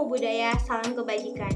namo buddhaya, salam kebajikan.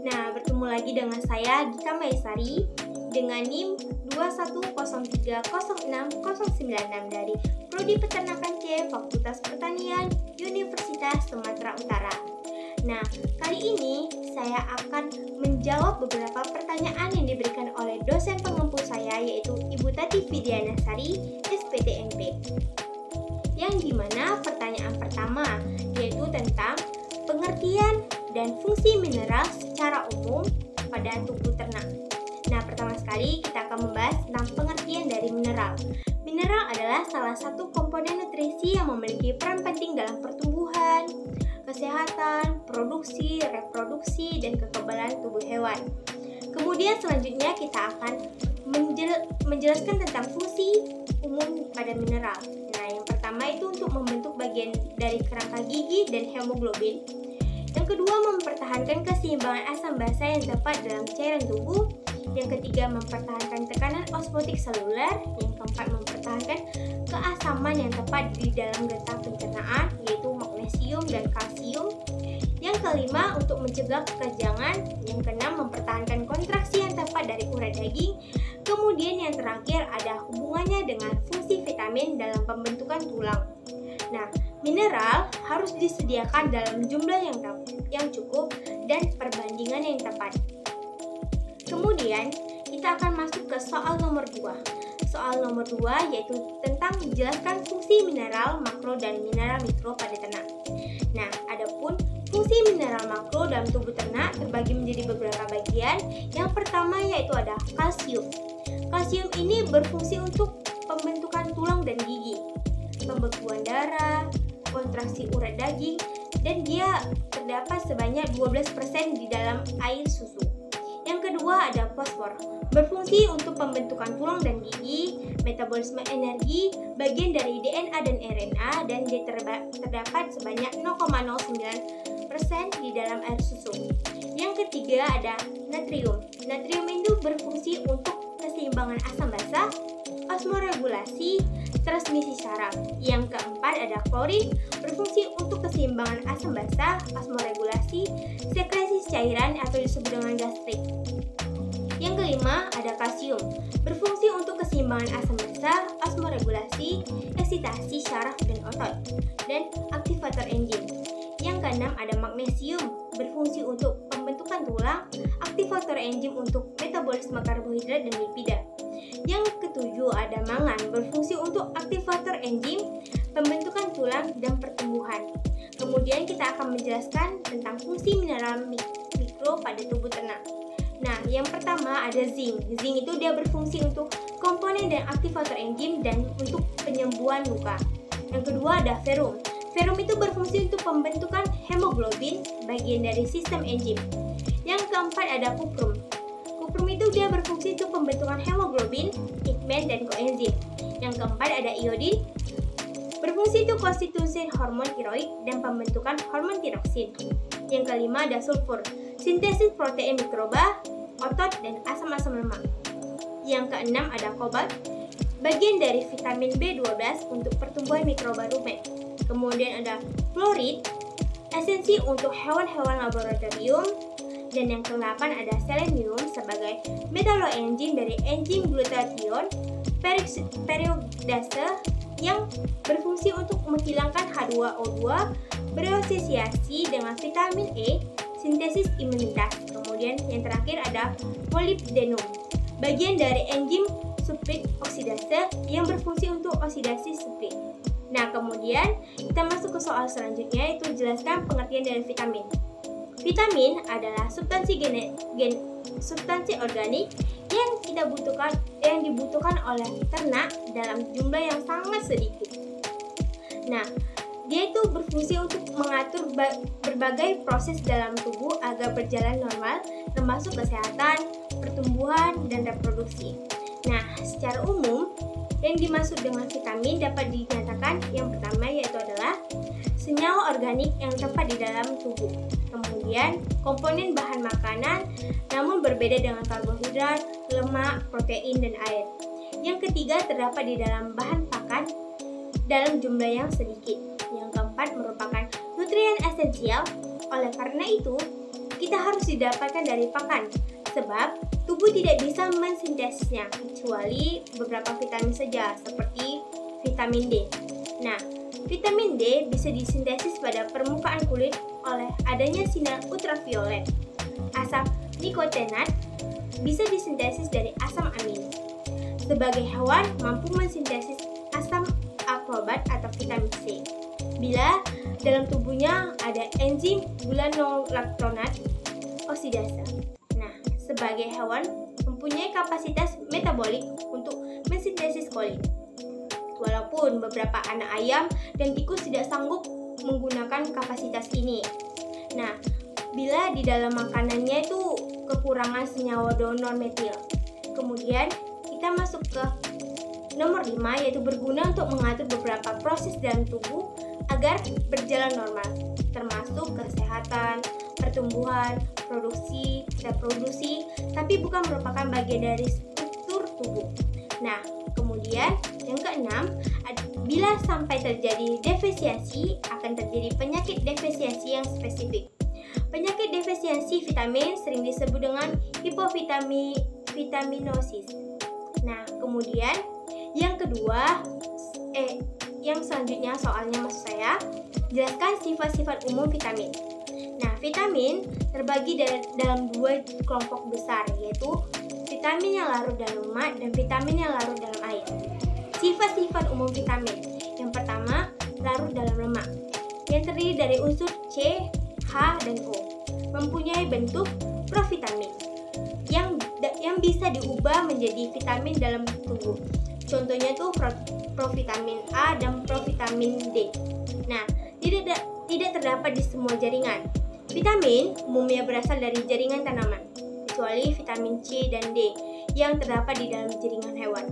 Nah, bertemu lagi dengan saya Gita Maesari dengan NIM 2103060096 dari Prodi Peternakan C, Fakultas Pertanian, Universitas Sumatera Utara. Nah, kali ini saya akan menjawab beberapa pertanyaan yang diberikan oleh dosen pengempu saya, yaitu Ibu Tati Fidianasari, SPTMP. Yang dimana pertanyaan pertama yaitu tentang pengertian dan fungsi mineral secara umum pada tubuh ternak. Nah, pertama sekali kita akan membahas tentang pengertian dari mineral. Mineral adalah salah satu komponen nutrisi yang memiliki peran penting dalam pertumbuhan, kesehatan, produksi, reproduksi, dan kekebalan tubuh hewan. Kemudian selanjutnya kita akan menjelaskan tentang fungsi umum pada mineral. Nah, yang pertama itu untuk membentuk bagian dari kerangka gigi dan hemoglobin. Yang kedua, mempertahankan keseimbangan asam basa yang tepat dalam cairan tubuh. Yang ketiga, mempertahankan tekanan osmotik seluler. Yang keempat, mempertahankan keasaman yang tepat di dalam getah pencernaan, yaitu magnesium dan kalsium. Yang kelima, untuk mencegah kekejangan. Yang keenam, mempertahankan kontraksi yang tepat dari urat daging. Kemudian yang terakhir ada hubungannya dengan fungsi vitamin dalam pembentukan tulang. Nah, mineral harus disediakan dalam jumlah yang cukup dan perbandingan yang tepat. Kemudian, kita akan masuk ke soal nomor 2. Soal nomor 2 yaitu tentang menjelaskan fungsi mineral makro dan mineral mikro pada ternak. Nah, adapun fungsi mineral makro dalam tubuh ternak terbagi menjadi beberapa bagian. Yang pertama yaitu ada kalsium. Kalsium ini berfungsi untuk pembentukan tulang dan gigi, pembekuan darah, kontraksi urat daging, dan dia terdapat sebanyak 12% di dalam air susu. Yang kedua ada fosfor, berfungsi untuk pembentukan tulang dan gigi, metabolisme energi, bagian dari DNA dan RNA, dan dia terdapat sebanyak 0,09% di dalam air susu. Yang ketiga ada natrium. Natrium itu berfungsi untuk keseimbangan asam basa, osmoregulasi, transmisi saraf. Yang keempat ada klorin, berfungsi untuk keseimbangan asam basa, osmoregulasi, sekresi cairan atau disebut dengan gastrik. Yang kelima ada kalsium, berfungsi untuk keseimbangan asam basa, osmoregulasi, eksitasi saraf dan otot, dan aktivator enzim. Yang keenam ada magnesium, berfungsi untuk pembentukan tulang, aktivator enzim untuk metabolisme karbohidrat dan lipida. Yang ketujuh ada mangan, berfungsi untuk aktivator enzim, pembentukan tulang dan pertumbuhan. Kemudian kita akan menjelaskan tentang fungsi mineral mikro pada tubuh ternak. Nah, yang pertama ada zinc. Zinc itu dia berfungsi untuk komponen dan aktivator enzim dan untuk penyembuhan luka. Yang kedua ada ferrum. Ferrum itu berfungsi untuk pembentukan hemoglobin, bagian dari sistem enzim. Yang keempat ada kuprum. Kuprum itu dia berfungsi untuk pembentukan hemoglobin, pigmen, dan koenzim. Yang keempat ada iodin, berfungsi untuk konstitusi hormon tiroid dan pembentukan hormon tiroksin. Yang kelima ada sulfur, sintesis protein mikroba, otot, dan asam-asam lemak. Yang keenam ada kobalt, bagian dari vitamin B12 untuk pertumbuhan mikroba rumen. Kemudian ada fluorid, esensi untuk hewan-hewan laboratorium. Dan yang ke-8 ada selenium sebagai metaloenzim dari enzim glutathione peroxidase yang berfungsi untuk menghilangkan H2O2, berasosiasi dengan vitamin E, sintesis imunitas. Kemudian yang terakhir ada molybdenum, bagian dari enzim sulfit oksidase yang berfungsi untuk oksidasi sulfit. Nah, kemudian kita masuk ke soal selanjutnya, yaitu jelaskan pengertian dari vitamin. Vitamin adalah substansi organik yang dibutuhkan oleh ternak dalam jumlah yang sangat sedikit. Nah, dia itu berfungsi untuk mengatur berbagai proses dalam tubuh agar berjalan normal, termasuk kesehatan, pertumbuhan, dan reproduksi. Nah, secara umum, yang dimaksud dengan vitamin dapat dinyatakan yang pertama yaitu adalah senyawa organik yang terdapat di dalam tubuh. Kemudian, komponen bahan makanan namun berbeda dengan karbohidrat, lemak, protein, dan air. Yang ketiga, terdapat di dalam bahan pakan dalam jumlah yang sedikit. Yang keempat, merupakan nutrien esensial Oleh karena itu, kita harus didapatkan dari pakan, sebab tubuh tidak bisa mensintesisnya kecuali beberapa vitamin saja, seperti vitamin D. Nah, vitamin D bisa disintesis pada permukaan kulit oleh adanya sinar ultraviolet. Asam nikotinat bisa disintesis dari asam amino. Sebagai hewan mampu mensintesis asam ascorbat atau vitamin C. Bila dalam tubuhnya ada enzim gulanolactonat oksidase. Nah, sebagai hewan mempunyai kapasitas metabolik untuk mensintesis kolin. Walaupun beberapa anak ayam dan tikus tidak sanggup menggunakan kapasitas ini. Nah, bila di dalam makanannya itu kekurangan senyawa donor metil. Kemudian kita masuk ke nomor 5, yaitu berguna untuk mengatur beberapa proses dalam tubuh agar berjalan normal, termasuk kesehatan, pertumbuhan, produksi, reproduksi, tapi bukan merupakan bagian dari struktur tubuh. Nah, kemudian yang keenam, bila sampai terjadi defisiensi, akan terjadi penyakit defisiensi yang spesifik. Penyakit defisiensi vitamin sering disebut dengan hipovitaminosis. Nah, kemudian yang kedua, yang selanjutnya soalnya maksud saya, jelaskan sifat-sifat umum vitamin. Nah, vitamin terbagi dalam dua kelompok besar, yaitu vitamin yang larut dalam lemak dan vitamin yang larut dalam air. Sifat-sifat umum vitamin. Yang pertama, larut dalam lemak, yang terdiri dari unsur C, H, dan O. Mempunyai bentuk provitamin yang bisa diubah menjadi vitamin dalam tubuh. Contohnya tuh provitamin A dan provitamin D. Nah, tidak terdapat di semua jaringan. Vitamin umumnya berasal dari jaringan tanaman, kecuali vitamin C dan D yang terdapat di dalam jaringan hewan.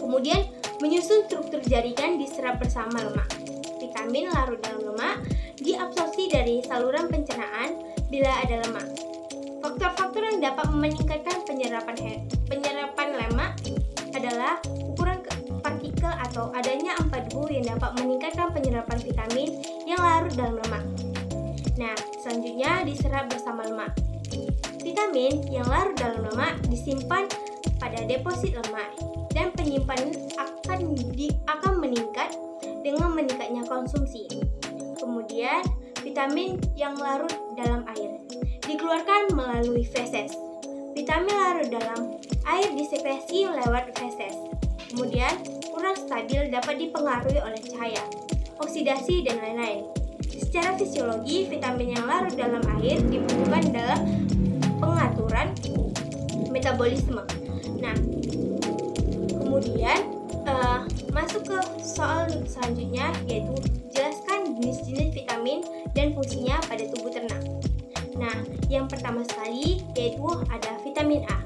Kemudian, menyusun struktur jaringan diserap bersama lemak. Vitamin larut dalam lemak diabsorpsi dari saluran pencernaan bila ada lemak. Faktor-faktor yang dapat meningkatkan penyerapan lemak adalah ukuran partikel atau adanya empedu yang dapat meningkatkan penyerapan vitamin yang larut dalam lemak. Nah, selanjutnya diserap bersama lemak. Vitamin yang larut dalam lemak disimpan pada deposit lemak dan penyimpanan akan meningkat dengan meningkatnya konsumsi. Kemudian, vitamin yang larut dalam air dikeluarkan melalui feses. Vitamin larut dalam air disekresi lewat feses. Kemudian, kurang stabil dapat dipengaruhi oleh cahaya, oksidasi, dan lain-lain. Secara fisiologi, vitamin yang larut dalam air dibutuhkan dalam pengaturan metabolisme. Nah, kemudian masuk ke soal selanjutnya, yaitu jelaskan jenis-jenis vitamin dan fungsinya pada tubuh ternak. Nah, yang pertama sekali yaitu ada vitamin A.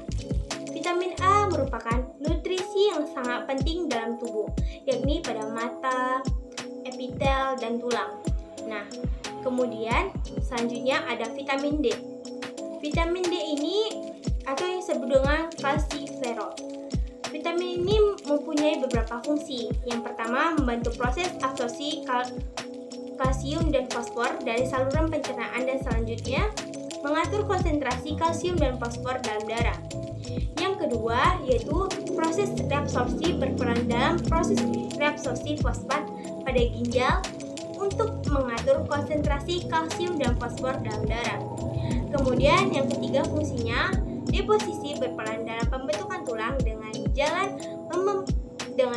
Vitamin A merupakan nutrisi yang sangat penting dalam tubuh, yakni pada mata, epitel, dan tulang. Nah, kemudian selanjutnya ada vitamin D. Vitamin D ini atau yang disebut dengan kalsiferol. Vitamin ini mempunyai beberapa fungsi. Yang pertama, membantu proses absorpsi kalsium dan fosfor dari saluran pencernaan, dan selanjutnya mengatur konsentrasi kalsium dan fosfor dalam darah. Yang kedua yaitu proses reabsorpsi, berperan dalam proses reabsorpsi fosfat pada ginjal untuk mengatur konsentrasi kalsium dan fosfor dalam darah. Kemudian yang ketiga fungsinya, deposisi, berperan dalam pembentukan tulang dengan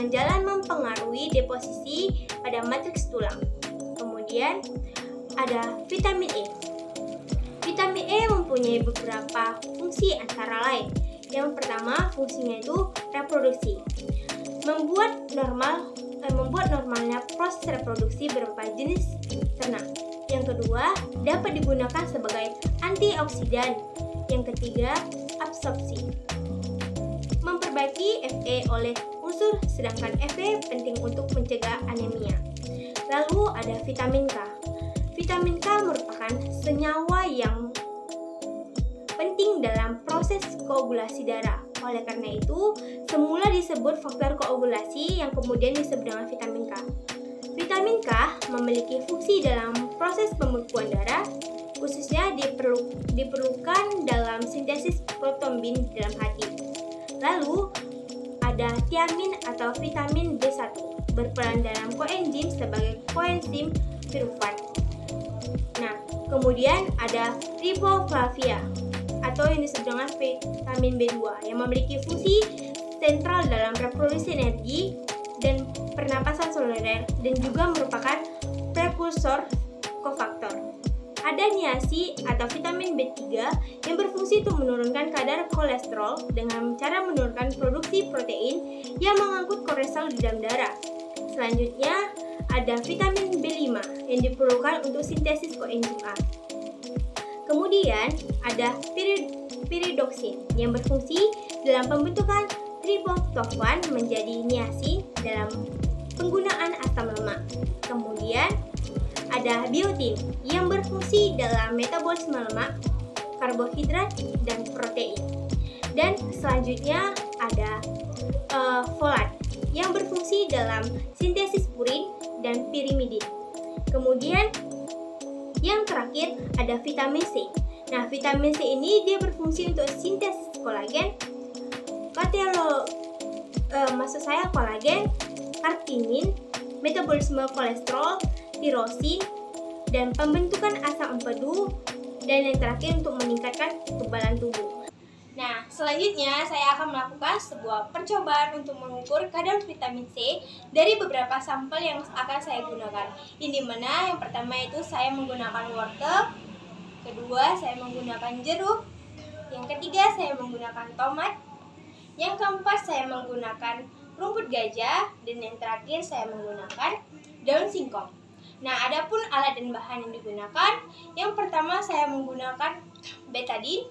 jalan mempengaruhi deposisi pada matriks tulang. Kemudian ada vitamin E. Vitamin E mempunyai beberapa fungsi antara lain. Yang pertama, fungsinya itu reproduksi. Membuat normalnya proses reproduksi beberapa jenis ternak. Yang kedua, dapat digunakan sebagai antioksidan. Yang ketiga, absorpsi. Memperbaiki Fe oleh unsur, sedangkan Fe penting untuk mencegah anemia. Lalu ada vitamin K. Vitamin K merupakan senyawa yang penting dalam proses koagulasi darah. Oleh karena itu, semula disebut faktor koagulasi yang kemudian disebut dengan vitamin K. Vitamin K memiliki fungsi dalam proses pembekuan darah, khususnya diperlukan dalam sintesis protombin dalam hati. Lalu ada tiamin atau vitamin B1 berperan dalam koenzim sebagai koenzim pirufat. Nah, kemudian ada riboflavia atau yang disebut dengan vitamin B2 yang memiliki fungsi sentral dalam reproduksi energi dan pernapasan seluler dan juga merupakan prekursor kofaktor. Ada niacin atau vitamin B3 yang berfungsi untuk menurunkan kadar kolesterol dengan cara menurunkan produksi protein yang mengangkut kolesterol di dalam darah. Selanjutnya, ada vitamin B5 yang diperlukan untuk sintesis koenzim A. Kemudian, ada piridoksin yang berfungsi dalam pembentukan triptofan menjadi niacin dalam penggunaan asam lemak. Kemudian, ada biotin yang berfungsi dalam metabolisme lemak, karbohidrat, dan protein. Dan selanjutnya ada folat yang berfungsi dalam sintesis purin dan pirimidin. Kemudian yang terakhir ada vitamin C. Nah, vitamin C ini dia berfungsi untuk sintesis kolagen, kolagen, kartinin, metabolisme kolesterol, tirosin, dan pembentukan asam empedu, dan yang terakhir untuk meningkatkan kekebalan tubuh. Nah, selanjutnya saya akan melakukan sebuah percobaan untuk mengukur kadar vitamin C dari beberapa sampel yang akan saya gunakan. Ini mana yang pertama itu saya menggunakan wortel, kedua saya menggunakan jeruk, yang ketiga saya menggunakan tomat, yang keempat saya menggunakan rumput gajah, dan yang terakhir saya menggunakan daun singkong. Nah, adapun alat dan bahan yang digunakan, yang pertama saya menggunakan betadin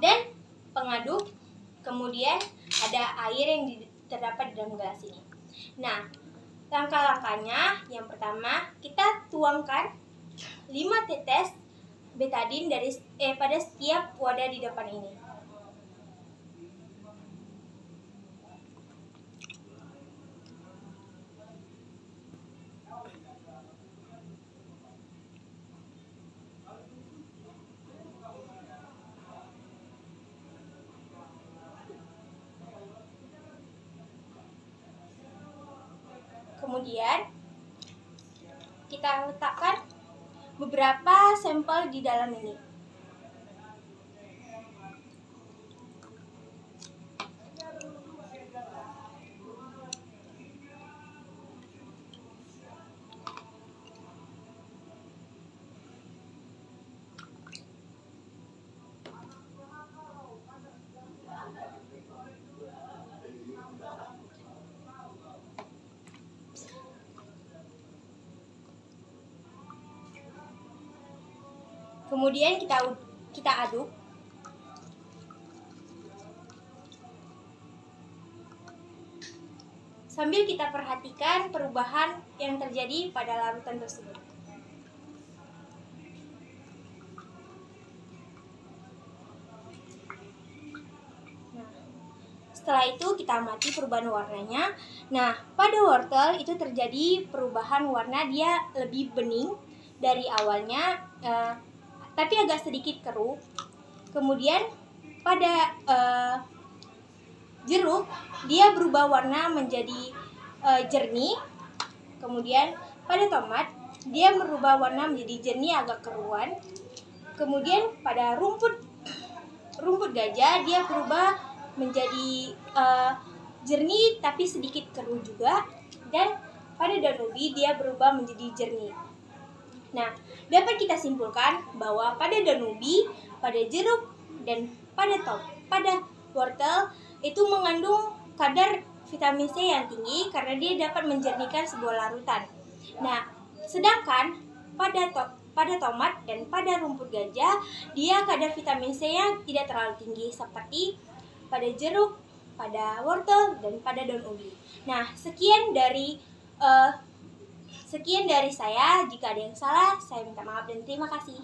dan pengaduk, kemudian ada air yang terdapat di dalam gelas ini. Nah, langkah-langkahnya, yang pertama kita tuangkan 5 tetes betadin pada setiap wadah di depan ini. Kemudian kita letakkan beberapa sampel di dalam ini. Kemudian kita aduk. Sambil kita perhatikan perubahan yang terjadi pada larutan tersebut. Nah, setelah itu kita amati perubahan warnanya. Nah, pada wortel itu terjadi perubahan warna, dia lebih bening dari awalnya, tapi agak sedikit keruh. Kemudian pada jeruk dia berubah warna menjadi jernih. Kemudian pada tomat dia berubah warna menjadi jernih agak keruhan. Kemudian pada rumput gajah dia berubah menjadi jernih tapi sedikit keruh juga. Dan pada daun ubi dia berubah menjadi jernih. Nah, dapat kita simpulkan bahwa pada daun ubi, pada jeruk, dan pada wortel itu mengandung kadar vitamin C yang tinggi karena dia dapat menjernihkan sebuah larutan. Nah, sedangkan pada tomat dan pada rumput gajah, dia kadar vitamin C yang tidak terlalu tinggi seperti pada jeruk, pada wortel, dan pada daun ubi. Nah, sekian dari saya. Jika ada yang salah, saya minta maaf dan terima kasih.